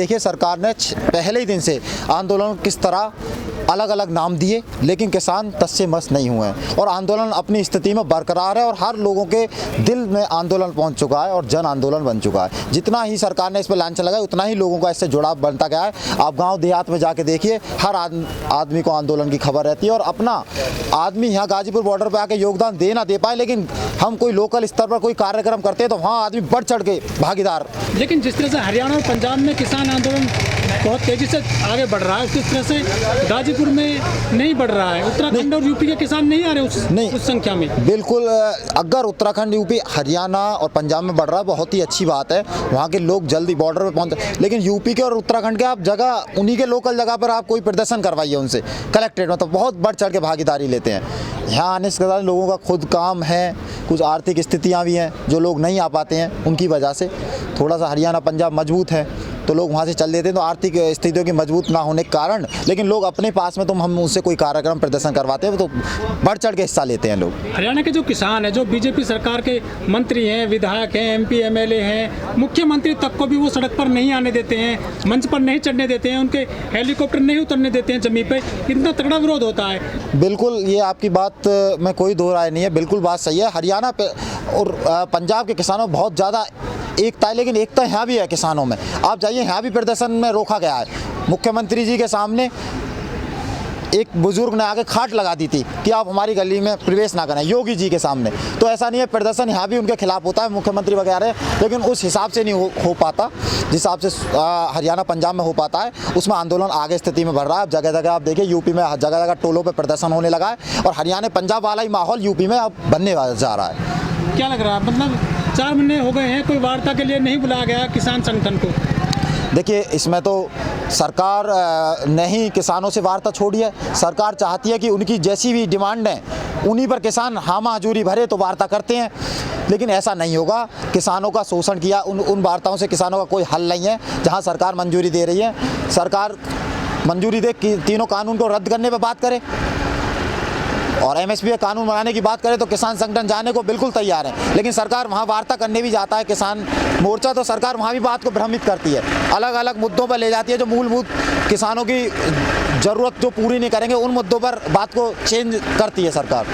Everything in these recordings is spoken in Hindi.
देखिए सरकार ने पहले ही दिन से आंदोलन किस तरह अलग अलग नाम दिए, लेकिन किसान तस्से मस नहीं हुए हैं और आंदोलन अपनी स्थिति में बरकरार है और हर लोगों के दिल में आंदोलन पहुंच चुका है और जन आंदोलन बन चुका है। जितना ही सरकार ने इस पर लांछन लगाया उतना ही लोगों का इससे जुड़ाव बनता गया है। आप गांव देहात में जाके देखिए, हर आदमी को आंदोलन की खबर रहती है और अपना आदमी यहाँ गाजीपुर बॉर्डर पर आके योगदान दे ना दे पाए, लेकिन हम कोई लोकल स्तर पर कोई कार्यक्रम करते हैं तो वहाँ आदमी बढ़ चढ़ के भागीदार। लेकिन जिस तरह से हरियाणा और पंजाब में किसान आंदोलन बहुत तेजी से आगे बढ़ रहा है, उस तरह से गाजीपुर में नहीं बढ़ रहा है। उत्तराखंड और यूपी के किसान नहीं आ रहे उस संख्या में। बिल्कुल, अगर उत्तराखंड, यूपी, हरियाणा और पंजाब में बढ़ रहा है बहुत ही अच्छी बात है, वहाँ के लोग जल्दी बॉर्डर पे पहुँचते। लेकिन यूपी के और उत्तराखंड के आप जगह, उन्हीं के लोकल जगह पर आप कोई प्रदर्शन करवाइए उनसे कलेक्ट्रेट में, तो बहुत बढ़ चढ़ के भागीदारी लेते हैं। यहाँ आने से लोगों का खुद काम है, कुछ आर्थिक स्थितियाँ भी हैं जो लोग नहीं आ पाते हैं, उनकी वजह से थोड़ा सा हरियाणा पंजाब मजबूत है तो लोग वहाँ से चल देते हैं। तो आर्थिक स्थितियों की मजबूत ना होने के कारण, लेकिन लोग अपने पास में, तो हम उनसे कोई कार्यक्रम प्रदर्शन करवाते हैं तो बढ़ चढ़ के हिस्सा लेते हैं लोग। हरियाणा के जो किसान हैं, जो बीजेपी सरकार के मंत्री हैं, विधायक हैं, एमपी एमएलए हैं, मुख्यमंत्री तक को भी वो सड़क पर नहीं आने देते हैं, मंच पर नहीं चढ़ने देते हैं, उनके हेलीकॉप्टर नहीं उतरने देते हैं जमीन पर। इतना तगड़ा विरोध होता है। बिल्कुल, ये आपकी बात में कोई दो राय नहीं है, बिल्कुल बात सही है। हरियाणा पे और पंजाब के किसानों में बहुत ज़्यादा एकता है, लेकिन एकता यहाँ भी है किसानों में। आप जाइए, यहाँ भी प्रदर्शन में रोका गया है। मुख्यमंत्री जी के सामने एक बुजुर्ग ने आके खाट लगा दी थी कि आप हमारी गली में प्रवेश ना करें, योगी जी के सामने। तो ऐसा नहीं है, प्रदर्शन यहाँ भी उनके खिलाफ होता है, मुख्यमंत्री वगैरह, लेकिन उस हिसाब से नहीं हो पाता जिस हिसाब से हरियाणा पंजाब में हो पाता है। उसमें आंदोलन आगे स्थिति में बढ़ रहा है। जगह जगह आप देखिए, यूपी में जगह जगह टोलों पर प्रदर्शन होने लगा है और हरियाणा पंजाब वाला ही माहौल यूपी में अब बनने जा रहा है। क्या लग रहा है, मतलब 4 महीने हो गए हैं, कोई वार्ता के लिए नहीं बुलाया गया किसान संगठन को? देखिए, इसमें तो सरकार ने ही किसानों से वार्ता छोड़ी है। सरकार चाहती है कि उनकी जैसी भी डिमांड है उन्हीं पर किसान हामा हजूरी भरे तो वार्ता करते हैं, लेकिन ऐसा नहीं होगा। किसानों का शोषण किया, उन वार्ताओं से किसानों का कोई हल नहीं है। जहां सरकार मंजूरी दे रही है, सरकार मंजूरी दे कि तीनों कानून को रद्द करने पर बात करे और एमएसपी का कानून बनाने की बात करें तो किसान संगठन जाने को बिल्कुल तैयार है। लेकिन सरकार वहाँ वार्ता करने भी जाता है किसान मोर्चा, तो सरकार वहाँ भी बात को भ्रमित करती है, अलग अलग मुद्दों पर ले जाती है जो मूलभूत किसानों की ज़रूरत जो पूरी नहीं करेंगे उन मुद्दों पर बात को चेंज करती है सरकार।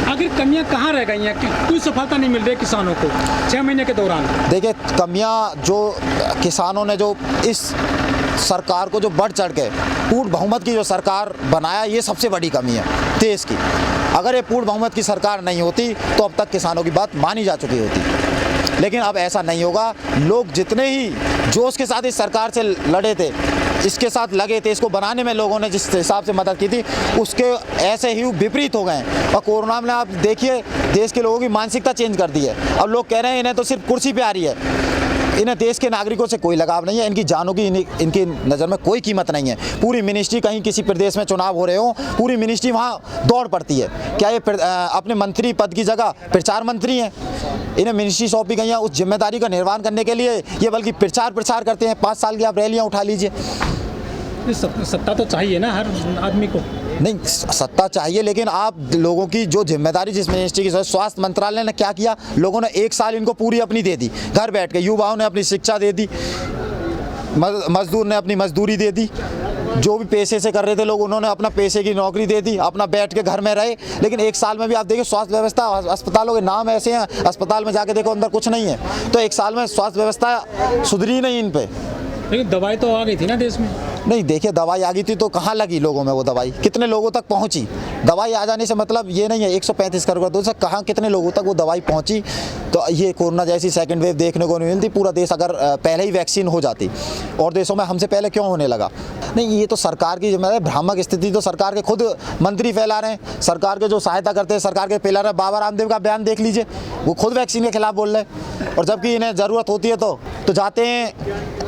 आखिर कमियां कहाँ रह गई हैं कि कोई सफलता नहीं मिल रही किसानों को 6 महीने के दौरान? देखिए, कमियां जो किसानों ने जो इस सरकार को जो बढ़ चढ़ के पूर्ण बहुमत की जो सरकार बनाया, ये सबसे बड़ी कमी है देश की। अगर ये पूर्ण बहुमत की सरकार नहीं होती तो अब तक किसानों की बात मानी जा चुकी होती, लेकिन अब ऐसा नहीं होगा। लोग जितने ही जोश के साथ इस सरकार से लड़े थे, इसके साथ लगे थे, इसको बनाने में लोगों ने जिस हिसाब से मदद की थी उसके ऐसे ही विपरीत हो गए। और कोरोना में आप देखिए, देश के लोगों की मानसिकता चेंज कर दी है। अब लोग कह रहे हैं इन्हें तो सिर्फ कुर्सी पे आ रही है, इन्हें देश के नागरिकों से कोई लगाव नहीं है, इनकी जानों की इनकी नज़र में कोई कीमत नहीं है। पूरी मिनिस्ट्री, कहीं किसी प्रदेश में चुनाव हो रहे हो, पूरी मिनिस्ट्री वहाँ दौड़ पड़ती है। क्या ये अपने मंत्री पद की जगह प्रचार मंत्री हैं? इन्हें मिनिस्ट्री सौंपी गई है उस जिम्मेदारी का निर्वहन करने के लिए, ये बल्कि प्रचार करते हैं। 5 साल की आप रैलियाँ उठा लीजिए। सत्ता तो चाहिए ना हर आदमी को। नहीं, सत्ता चाहिए, लेकिन आप लोगों की जो जिम्मेदारी, जिस मिनिस्ट्री की, स्वास्थ्य मंत्रालय ने क्या किया, लोगों ने 1 साल इनको पूरी अपनी दे दी, घर बैठ के। युवाओं ने अपनी शिक्षा दे दी, मजदूर ने अपनी मजदूरी दे दी, जो भी पैसे से कर रहे थे लोग उन्होंने अपना पैसे की नौकरी दे दी, अपना बैठ के घर में रहे। लेकिन 1 साल में भी आप देखिए, स्वास्थ्य व्यवस्था, अस्पतालों के नाम ऐसे हैं, अस्पताल में जाके देखो अंदर कुछ नहीं है। तो 1 साल में स्वास्थ्य व्यवस्था सुधरी नहीं इन पे। लेकिन दवाई तो आ गई थी ना देश में। नहीं, देखिए, दवाई आ गई थी तो कहाँ लगी लोगों में वो दवाई, कितने लोगों तक पहुंची? दवाई आ जाने से मतलब ये नहीं है 135 करोड़ दोस्त कहाँ कितने लोगों तक वो दवाई पहुंची। तो ये कोरोना जैसी सेकंड वेव देखने को नहीं मिलती। पूरा देश अगर पहले ही वैक्सीन हो जाती, और देशों में हमसे पहले क्यों होने लगा? नहीं, ये तो सरकार की जिम्मेदारी। भ्रामक स्थिति तो सरकार के खुद मंत्री फैला रहे हैं, सरकार के जो सहायता करते हैं, सरकार के फैला रहे हैं। बाबा रामदेव का बयान देख लीजिए, वो खुद वैक्सीन के खिलाफ बोल रहे हैं, और जबकि इन्हें ज़रूरत होती है तो जाते हैं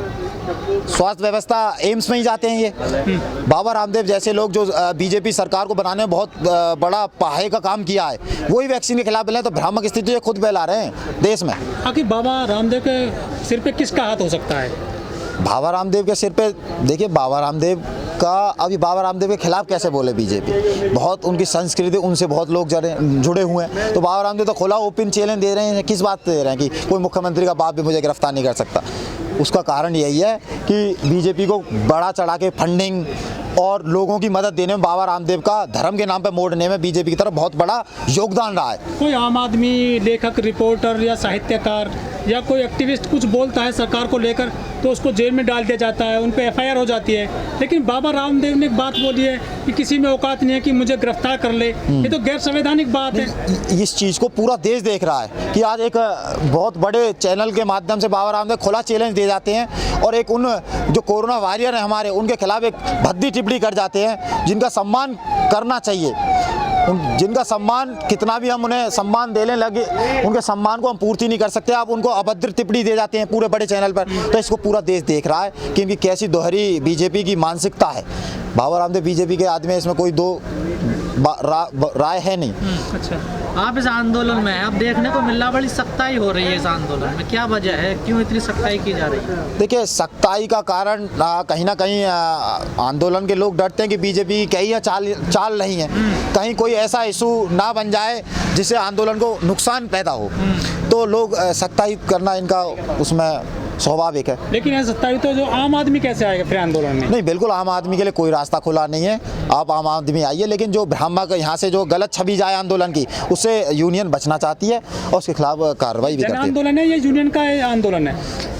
स्वास्थ्य व्यवस्था एम्स में ही जाते हैं। ये बाबा रामदेव जैसे लोग जो बीजेपी सरकार को बनाने में बहुत बड़ा पाहे का काम किया है, वही वैक्सीन के खिलाफ बोले, तो भ्रामक स्थिति खुद फैला रहे हैं देश में। आखिर बाबा रामदेव के सिर पे किसका हाथ हो सकता है? बाबा रामदेव के सिर पे, देखिए, बाबा रामदेव का, अभी बाबा रामदेव के खिलाफ कैसे बोले बीजेपी? बहुत उनकी संस्कृति, उनसे बहुत लोग जुड़े हुए हैं। तो बाबा रामदेव तो खुला ओपन चैलेंज दे रहे हैं, किस बात दे रहे हैं कि कोई मुख्यमंत्री का बाप भी मुझे गिरफ्तार नहीं कर सकता। उसका कारण यही है कि बीजेपी को बड़ा चढ़ा के फंडिंग और लोगों की मदद देने में बाबा रामदेव का धर्म के नाम पे मोड़ने में बीजेपी की तरफ बहुत बड़ा योगदान रहा है। कोई आम आदमी, लेखक, रिपोर्टर या साहित्यकार या कोई एक्टिविस्ट कुछ बोलता है सरकार को लेकर तो उसको जेल में डाल दिया जाता है, उन पे एफआईआर हो जाती है। लेकिन बाबा रामदेव ने एक बात बोली है कि किसी में औकात नहीं है कि मुझे गिरफ्तार कर ले। ये तो गैर संवैधानिक बात है। इस चीज़ को पूरा देश देख रहा है कि आज एक बहुत बड़े चैनल के माध्यम से बाबा रामदेव खुला चैलेंज दे जाते हैं और एक उन जो कोरोना वॉरियर हैं हमारे, उनके खिलाफ एक भद्दी टिप्पणी कर जाते हैं जिनका सम्मान करना चाहिए। जिनका सम्मान कितना भी हम उन्हें सम्मान देने लगे, उनके सम्मान को हम पूर्ति नहीं कर सकते। आप उनको अभद्र टिप्पणी दे जाते हैं पूरे बड़े चैनल पर। तो इसको पूरा देश देख रहा है कि इनकी कैसी दोहरी बीजेपी की मानसिकता है। बाबा रामदेव बीजेपी के आदमी, इसमें कोई दो राय है नहीं। अच्छा, आप इस आंदोलन में अब देखने को मिल रहा, बड़ी सख्ताई हो रही है इस आंदोलन में, क्या वजह है, क्यों इतनी सख्ताई की जा रही है? देखिए, सख्ताई का कारण कहीं ना कहीं आंदोलन के लोग डरते हैं कि बीजेपी कहीं चाल नहीं है, कहीं कोई ऐसा इशू ना बन जाए जिससे आंदोलन को नुकसान पैदा हो, तो लोग सख्ताई करना इनका उसमें स्वाभाविक है। लेकिन ऐसा सत्ताई तो जो आम आदमी कैसे आएगा फिर आंदोलन में? नहीं, बिल्कुल आम आदमी के लिए कोई रास्ता खुला नहीं है। आप आम आदमी आइए, लेकिन जो भ्रामक यहाँ से जो गलत छवि जाए आंदोलन की, उससे यूनियन बचना चाहती है और उसके खिलाफ कार्रवाई भी करती है। जन आंदोलन है या यूनियन का आंदोलन है?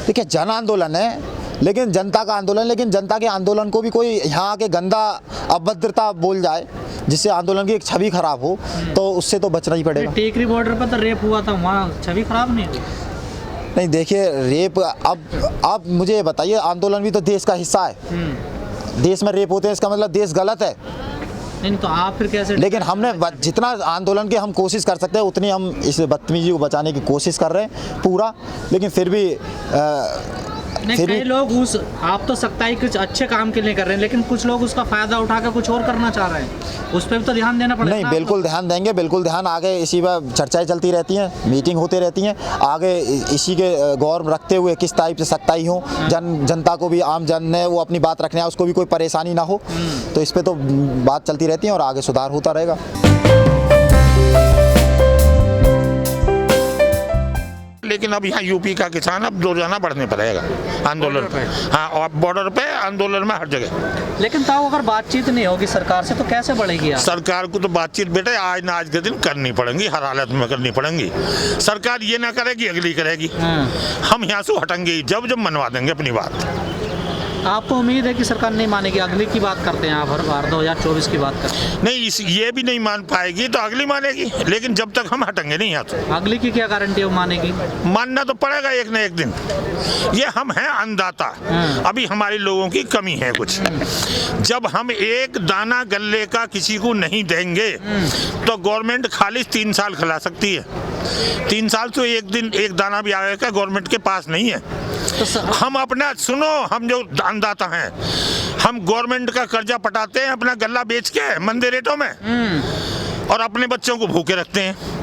देखिए, जन आंदोलन है लेकिन जनता का आंदोलन, लेकिन जनता के आंदोलन को भी कोई यहाँ आके गंदा अभद्रता बोल जाए जिससे आंदोलन की एक छवि खराब हो, तो उससे तो बचना ही पड़ेगा। टेकरी बॉर्डर पर तो रेप हुआ था, वहाँ छवि खराब नहीं हुई? नहीं, देखिए, रेप अब मुझे बताइए, आंदोलन भी तो देश का हिस्सा है। देश में रेप होते हैं, इसका मतलब देश गलत है? नहीं, तो आप फिर कैसे? लेकिन हमने जितना आंदोलन की हम कोशिश कर सकते हैं उतनी हम इस बदतमीजी को बचाने की कोशिश कर रहे हैं पूरा, लेकिन फिर भी नहीं, कई लोग आप तो सख्ताई कुछ अच्छे काम के लिए कर रहे हैं, लेकिन कुछ लोग उसका फायदा उठाकर कुछ और करना चाह रहे हैं, उस पर भी तो ध्यान देना पड़ेगा। नहीं, बिल्कुल ध्यान देंगे, बिल्कुल ध्यान। आगे इसी पर चर्चाएं चलती रहती हैं, मीटिंग होती रहती हैं, आगे इसी के गौर रखते हुए किस टाइप से सख्ताई हो, जनता को भी, आम जन है वो अपनी बात रखने आए, उसको भी कोई परेशानी ना हो, तो इस पर तो बात चलती रहती है और आगे सुधार होता रहेगा। लेकिन अब यहाँ यूपी का किसान अब रोजाना बढ़ने पड़ेगा आंदोलन पे। हाँ, और बॉर्डर पे आंदोलन में हर जगह। लेकिन ताऊ अगर बातचीत नहीं होगी सरकार से तो कैसे बढ़ेगी यार? सरकार को तो बातचीत बेटे आज ना आज के दिन करनी पड़ेगी, हर हालत में करनी पड़ेगी। सरकार ये ना करेगी, अगली करेगी। हम यहाँ से हटेंगे जब मनवा देंगे अपनी बात। आपको उम्मीद है कि सरकार नहीं मानेगी? अगली की बात करते हैं आप, हर बार 2024 की बात करते हैं। नहीं, ये भी नहीं मान पाएगी तो अगली मानेगी, लेकिन जब तक हम हटेंगे नहीं यहाँ से। अगली की क्या गारंटी है वो मानेगी? मानना तो पड़ेगा एक न एक दिन। ये हम हैं अन्नदाता, अभी हमारे लोगों की कमी है कुछ। जब हम एक दाना गल्ले का किसी को नहीं देंगे तो गवर्नमेंट खाली 3 साल खिला सकती है। 3 साल तो एक दिन एक दाना भी आएगा गवर्नमेंट के पास नहीं है। तो हम अपना सुनो, हम जो अन्नदाता हैं, हम गवर्नमेंट का कर्जा पटाते हैं अपना गल्ला बेच के मंदे रेटों में, और अपने बच्चों को भूखे रखते हैं।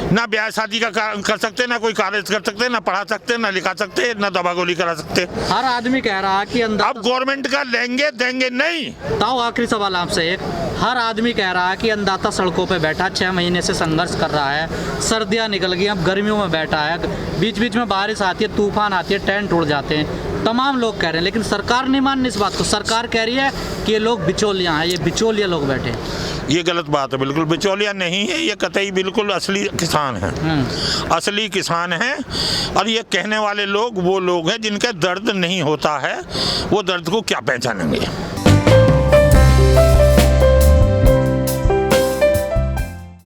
ना ब्याह शादी का कर सकते, ना कोई कार्य कर सकते, ना पढ़ा सकते, ना लिखा सकते, ना दवा गोली करा सकते। हर आदमी कह रहा है कि अब गवर्नमेंट का लेंगे देंगे नहीं। ताऊ आखिरी सवाल आपसे एक, हर आदमी कह रहा है कि अन्नदाता सड़कों पे बैठा 6 महीने से संघर्ष कर रहा है, सर्दियां निकल गई, अब गर्मियों में बैठा है, बीच बीच में बारिश आती है, तूफान आती है, टेंट उड़ जाते हैं, तमाम लोग कह रहे हैं, लेकिन सरकार नहीं मान रही इस बात को। सरकार कह रही है कि ये लोग बिचौलियां हैं, ये बिचौलिया लोग बैठे हैं। ये गलत बात है, बिल्कुल बिचौलिया नहीं है, ये कतई बिल्कुल असली किसान हैं, असली किसान हैं। और ये कहने वाले लोग वो लोग हैं जिनके दर्द नहीं होता है, वो दर्द को क्या पहचानेंगे।